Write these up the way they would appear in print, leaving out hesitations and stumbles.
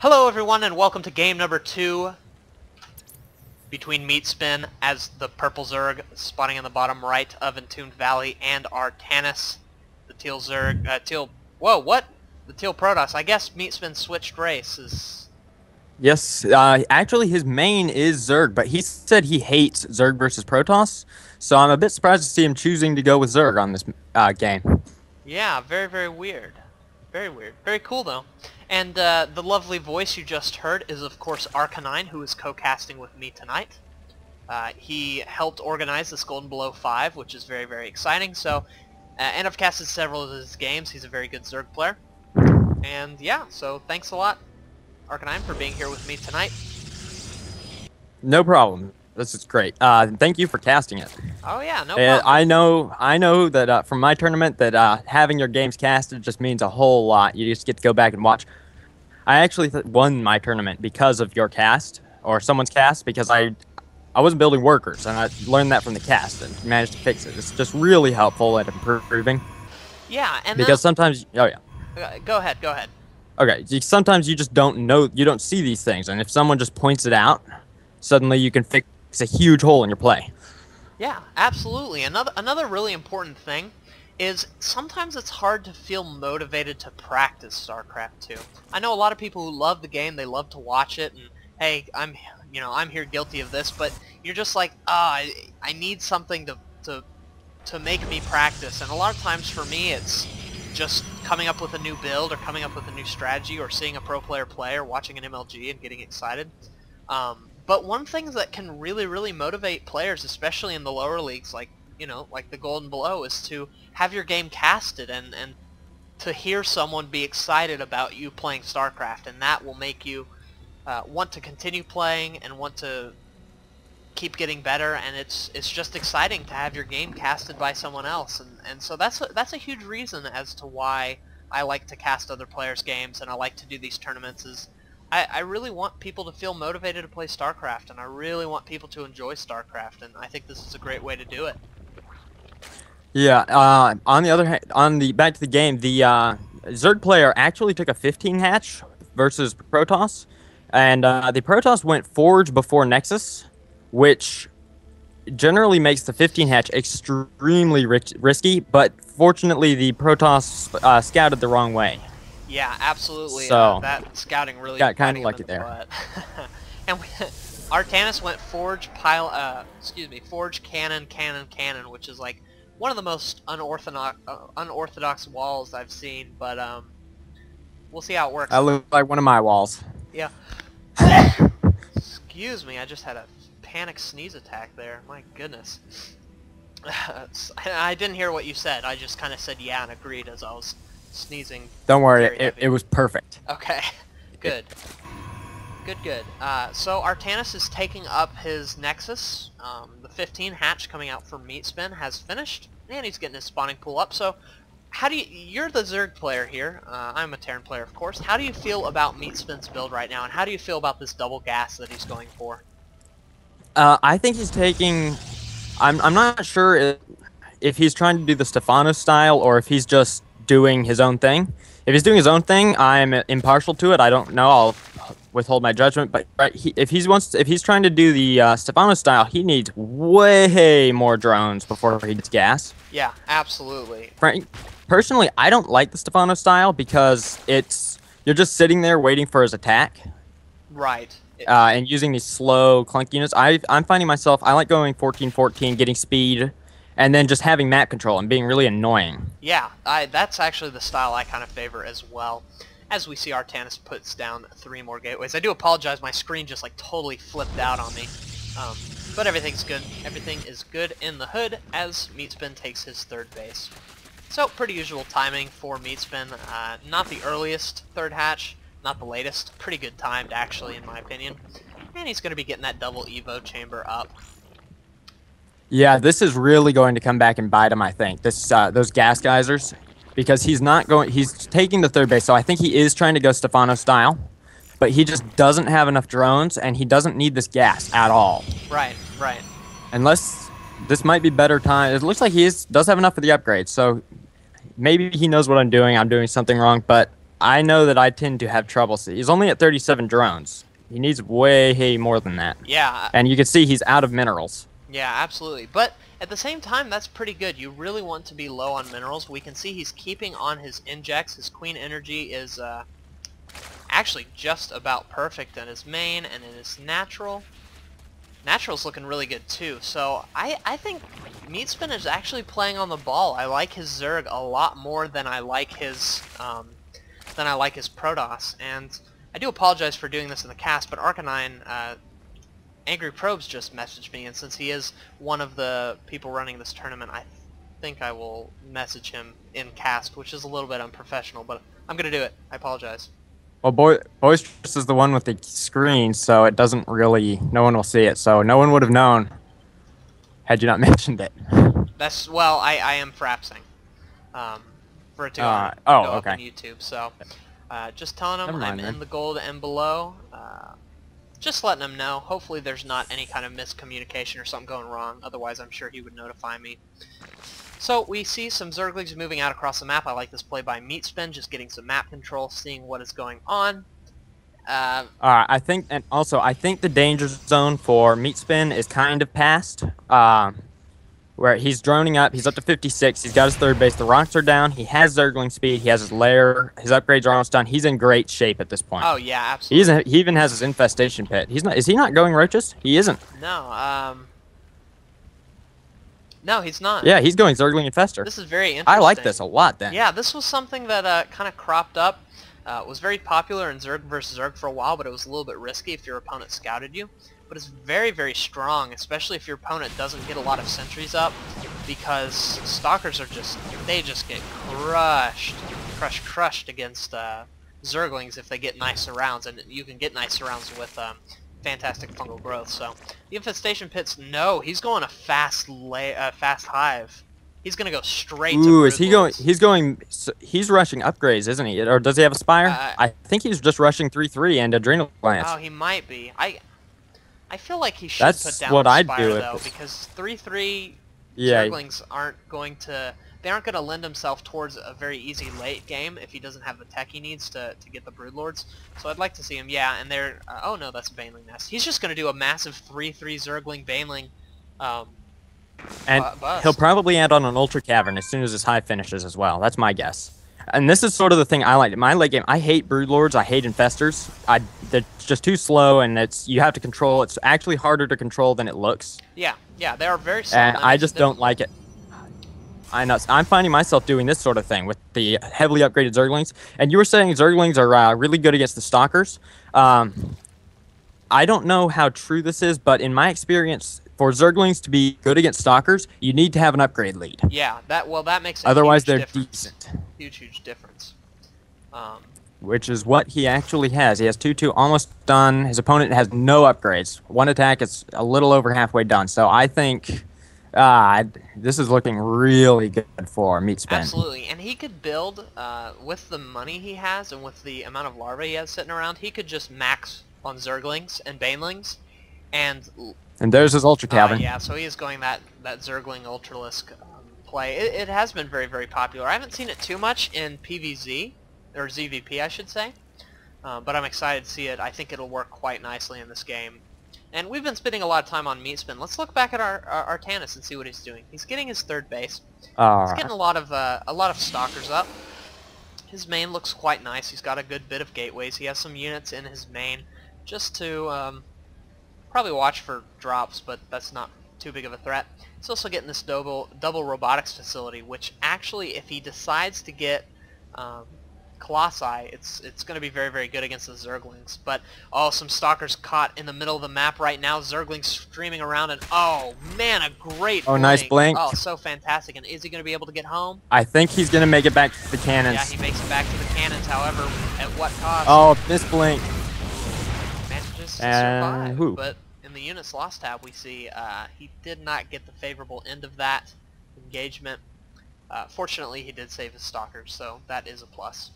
Hello everyone and welcome to game number 2 between Meatspin as the purple Zerg spawning in the bottom right of Entombed Valley and Artanis, the teal Zerg, the teal Protoss. I guess Meatspin switched races. Yes, actually his main is Zerg, but he said he hates Zerg versus Protoss, so I'm a bit surprised to see him choosing to go with Zerg on this game. Yeah, very, very weird. Very weird. Very cool though. And the lovely voice you just heard is of course Arcanine, who is co-casting with me tonight. He helped organize this Golden Below 5, which is very, very exciting. So, and I've casted several of his games. He's a very good Zerg player. And yeah, so thanks a lot, Arcanine, for being here with me tonight. No problem. This is great. Thank you for casting it. Oh yeah, no problem. I know that from my tournament that having your games casted just means a whole lot. You just get to go back and watch. I actually won my tournament because of your cast or someone's cast because I wasn't building workers and I learned that from the cast and managed to fix it. It's just really helpful at improving. Yeah, and because sometimes go ahead. Okay, sometimes you just don't know, you don't see these things, and if someone just points it out, suddenly you can fix a huge hole in your play. Yeah, absolutely. Another really important thing is sometimes it's hard to feel motivated to practice StarCraft 2. I know a lot of people who love the game, they love to watch it, and hey, I'm here guilty of this, but you're just like, I need something to make me practice. And a lot of times for me it's just coming up with a new build or coming up with a new strategy or seeing a pro player play or watching an MLG and getting excited. But one thing that can really, really motivate players, especially in the lower leagues, like the Golden Below, is to have your game casted and to hear someone be excited about you playing StarCraft, and that will make you want to continue playing and want to keep getting better. And it's just exciting to have your game casted by someone else, and so that's a huge reason as to why I like to cast other players' games and I like to do these tournaments. Is I really want people to feel motivated to play StarCraft, and I really want people to enjoy StarCraft, and I think this is a great way to do it. Yeah, on the other hand, back to the game, the Zerg player actually took a 15 hatch versus Protoss, and the Protoss went Forge before Nexus, which generally makes the 15 hatch extremely risky, but fortunately the Protoss scouted the wrong way. Yeah, absolutely. So that scouting really got kind of lucky there. And Artanis went Forge Forge Cannon, which is like one of the most unorthodox walls I've seen. But we'll see how it works. That looks like one of my walls. Yeah. Excuse me, I just had a panic sneeze attack there. My goodness. I didn't hear what you said. I just kind of said yeah and agreed as I was sneezing. Don't worry, it was perfect. Okay, good. Good. So Artanis is taking up his Nexus. The 15 hatch coming out from Meatspin has finished, and he's getting his spawning pool up. So, you're the Zerg player here. I'm a Terran player, of course. How do you feel about Meatspin's build right now, and how do you feel about this double gas that he's going for? I think he's taking. I'm not sure if he's trying to do the Stefano style or if he's just doing his own thing. If he's doing his own thing, I'm impartial to it. I don't know. I'll withhold my judgment. But if he's trying to do the Stefano style, he needs way more drones before he gets gas. Yeah, absolutely. Personally, I don't like the Stefano style because you're just sitting there waiting for his attack. Right. And using these slow clunk units. I'm finding myself, I like going 14-14, getting speed, and then just having map control and being really annoying. Yeah, that's actually the style I kind of favor as well. As we see, Artanis puts down 3 more gateways. I do apologize, my screen just like totally flipped out on me. But everything's good. Everything is good in the hood as Meatspin takes his 3rd base. So, pretty usual timing for Meatspin. Not the earliest 3rd hatch, not the latest. Pretty good timed, actually, in my opinion. And he's going to be getting that double Evo chamber up. Yeah, this is really going to come back and bite him, I think. Those gas geysers, because he's taking the 3rd base, so I think he is trying to go Stefano style, but he just doesn't have enough drones, and he doesn't need this gas at all. Right. Unless this might be better time. It looks like he does have enough for the upgrade, so maybe he knows what I'm doing. I'm doing something wrong, but I know that I tend to have trouble. He's only at 37 drones. He needs way more than that. Yeah. And you can see he's out of minerals. Yeah, absolutely. But at the same time, that's pretty good. You really want to be low on minerals. We can see he's keeping on his injects. His queen energy is actually just about perfect in his main and in his natural. Natural's looking really good too. So I think Meatspin is actually playing on the ball. I like his Zerg a lot more than I like his Protoss. And I do apologize for doing this in the cast, but Arcanine, Angry Probes just messaged me, and since he is one of the people running this tournament, I think I will message him in cast, which is a little bit unprofessional, but I'm going to do it. I apologize. Well, Boisterous is the one with the screen, so it doesn't really... No one will see it, so no one would have known had you not mentioned it. That's... Well, I am frapsing. For it to go up on YouTube, so... just telling him I'm in the gold and below. Just letting him know. Hopefully there's not any kind of miscommunication or something going wrong. Otherwise, I'm sure he would notify me. So we see some Zerglings moving out across the map. I like this play by Meatspin, just getting some map control, seeing what is going on. I think the danger zone for Meatspin is kind of past. Where he's droning up, he's up to 56, he's got his third base, the rocks are down, he has Zergling speed, he has his lair, his upgrades are almost done, he's in great shape at this point. Oh yeah, absolutely. He even has his infestation pit. Is he not going roaches? He isn't. No, no, he's not. Yeah, he's going Zergling Infester. This is very interesting. I like this a lot then. Yeah, this was something that kind of cropped up. It was very popular in Zerg versus Zerg for a while, but it was a little bit risky if your opponent scouted you. But it's very strong, especially if your opponent doesn't get a lot of sentries up, because Stalkers are they just get crushed against Zerglings if they get nice surrounds, and you can get nice surrounds with fantastic fungal growth. So the infestation pits, no, he's going a fast hive. He's gonna go straight to Ooh, is he going? He's rushing upgrades, isn't he? Or does he have a Spire? I think he's just rushing 3/3 and Adrenal Glands. Oh, he might be. I feel like he should put down what the I'd Spire do though, because 3/3 yeah. Zerglings aren't going to lend themselves towards a very easy late game if he doesn't have the tech he needs to get the Broodlords. So I'd like to see him, yeah, and they're... oh no, that's a Baneling Nest. He's just going to do a massive 3/3 Zergling Baneling and bust. He'll probably add on an Ultra Cavern as soon as his hive finishes as well. That's my guess. And this is sort of the thing I like. In my late game, I hate Broodlords, I hate Infestors. They're just too slow, and you have to control. It's actually harder to control than it looks. Yeah, they are very slow. And I just don't like it. I know. I'm finding myself doing this sort of thing with the heavily upgraded Zerglings. And you were saying Zerglings are really good against the Stalkers. I don't know how true this is, but in my experience, for Zerglings to be good against Stalkers, you need to have an upgrade lead. Yeah, that makes a Otherwise, huge they're difference. decent. Huge difference. Which is what he actually has. He has 2/2 almost done. His opponent has no upgrades. One attack is a little over halfway done. So I think this is looking really good for Meatspin. Absolutely, and he could build with the money he has and with the amount of larvae he has sitting around. He could just max on Zerglings and Banelings, and there's his Ultra Cavern. Yeah, so he is going that Zergling Ultralisk play. It has been very popular. I haven't seen it too much in PvZ, or ZVP I should say, but I'm excited to see it. I think it'll work quite nicely in this game. And we've been spending a lot of time on Meatspin. Let's look back at our Artanis and see what he's doing. He's getting his third base. He's getting a lot of Stalkers up. His main looks quite nice. He's got a good bit of gateways. He has some units in his main just to probably watch for drops, but that's not too big of a threat. He's also getting this double robotics facility, which actually, if he decides to get Colossi, it's going to be very good against the Zerglings. But oh, some Stalkers caught in the middle of the map right now. Zerglings streaming around, and oh man, a great blink. Nice blink. Oh, so fantastic. And is he going to be able to get home? I think he's going to make it back to the cannons. Yeah, he makes it back to the cannons. However, at what cost? Oh, this blink. Manages to survive, but in the units lost tab, we see he did not get the favorable end of that engagement. Fortunately, he did save his Stalkers, so that is a plus.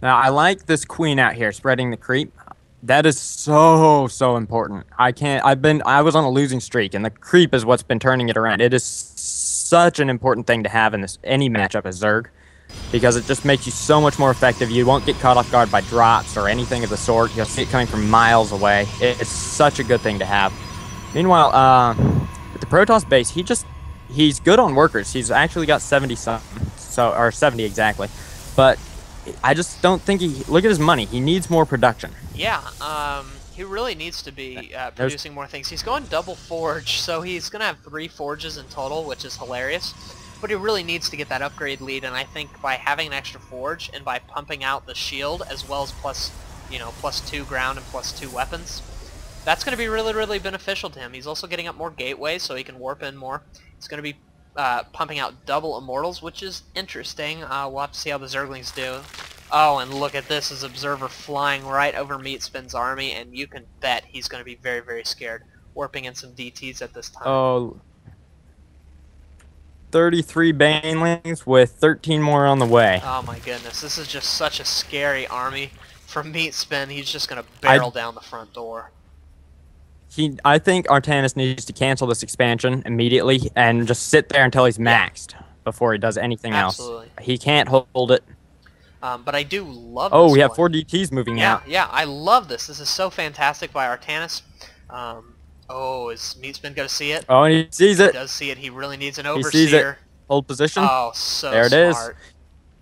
Now, I like this queen out here spreading the creep. That is so important. I was on a losing streak, and the creep is what's been turning it around. It is such an important thing to have in any matchup as Zerg, because it just makes you so much more effective. You won't get caught off guard by drops or anything of the sort. You'll see it coming from miles away. It's such a good thing to have. Meanwhile, with the Protoss base, he's good on workers. He's actually got 70 something, or 70 exactly. But I just don't think look at his money. He needs more production. Yeah, he really needs to be producing more things. He's going double forge, so he's going to have 3 forges in total, which is hilarious. But he really needs to get that upgrade lead, and I think by having an extra forge and by pumping out the shield as well as +2 ground and +2 weapons, that's going to be really, really beneficial to him. He's also getting up more gateways, so he can warp in more. He's going to be pumping out double immortals, which is interesting. We'll have to see how the Zerglings do. Oh, and look at this, his Observer flying right over Meatspin's army, and you can bet he's going to be very, very scared, warping in some DTs at this time. Oh, 33 Banelings with 13 more on the way. Oh my goodness, this is just such a scary army from Meatspin. He's just going to barrel down the front door. I think Artanis needs to cancel this expansion immediately and just sit there until he's maxed before he does anything else. He can't hold it. But I do love this. Oh, we have have 4 DTs moving out. Yeah, I love this. This is so fantastic by Artanis. Oh, is Meatspin going to see it? Oh, and he sees it. He does see it. He really needs an overseer. He sees it. Hold position. Oh, so there it smart. Is.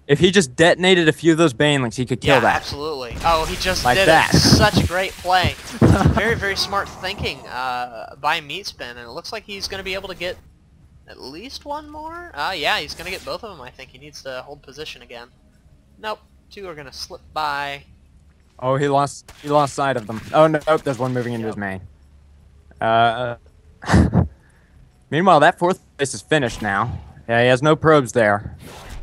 If he just detonated a few of those Banelings, he could kill that. Absolutely. Oh, he just like did that. It. Such a great play. Very, very smart thinking by Meatspin, and it looks like he's going to be able to get at least 1 more. Yeah, he's going to get both of them. I think he needs to hold position again. Nope. 2 are going to slip by. Oh, he lost sight of them. Oh, no, nope, there's 1 moving into his main. Meanwhile, that 4th base is finished now. Yeah, he has no probes there.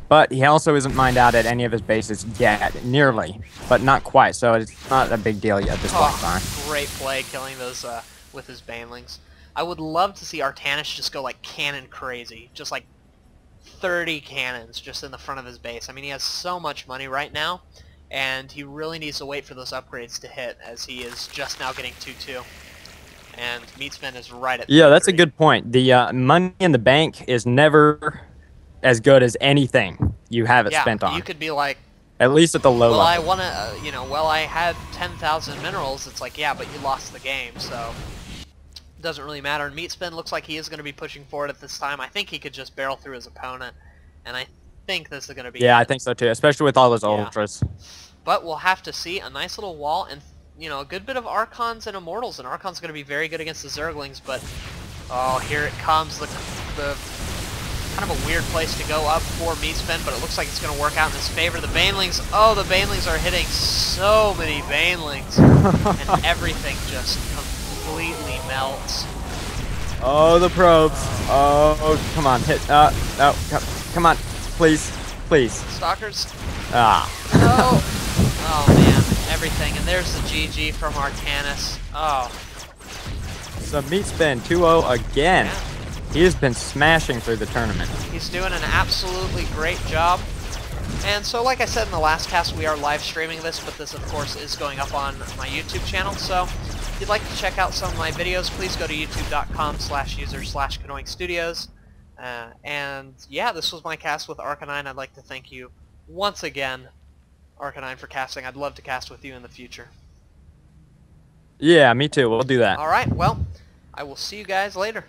But he also isn't mined out at any of his bases yet, nearly, but not quite, so it's not a big deal yet at this point in time. Great play killing those with his Banelings. I would love to see Artanis just go like cannon crazy, just like 30 cannons just in the front of his base. I mean, he has so much money right now, and he really needs to wait for those upgrades to hit, as he is just now getting 2-2. And Meatspin is right at 3-3. Yeah, that's a good point. The money in the bank is never as good as anything you have it spent on. You could be like, at least at the low level. I want to, well, I had 10,000 minerals. It's like, yeah, but you lost the game, so it doesn't really matter. And Meatspin looks like he is going to be pushing forward at this time. I think he could just barrel through his opponent, and I think this is going to be I think so too, especially with all those ultras. But we'll have to see. A nice little wall, and a good bit of Archons and Immortals, and Archon's going to be very good against the Zerglings, but oh, here it comes, the kind of a weird place to go up for Meatspin, but it looks like it's going to work out in his favor. The Banelings, oh, the Banelings are hitting so many Banelings, and everything just completely melts. Oh, the probes. Oh, come on, hit. Come on, please. Stalkers. No. Oh, man, everything. And there's the GG from Artanis. Oh. So Meatspin 2-0 again. Yeah. He has been smashing through the tournament. He's doing an absolutely great job. And so, like I said in the last cast, we are live streaming this, but this, of course, is going up on my YouTube channel. So, if you'd like to check out some of my videos, please go to youtube.com/user/CadoinkStudios. And yeah, this was my cast with Arcanine. I'd like to thank you once again, Arcanine, for casting. I'd love to cast with you in the future. Yeah, me too. We'll do that. All right, well, I will see you guys later.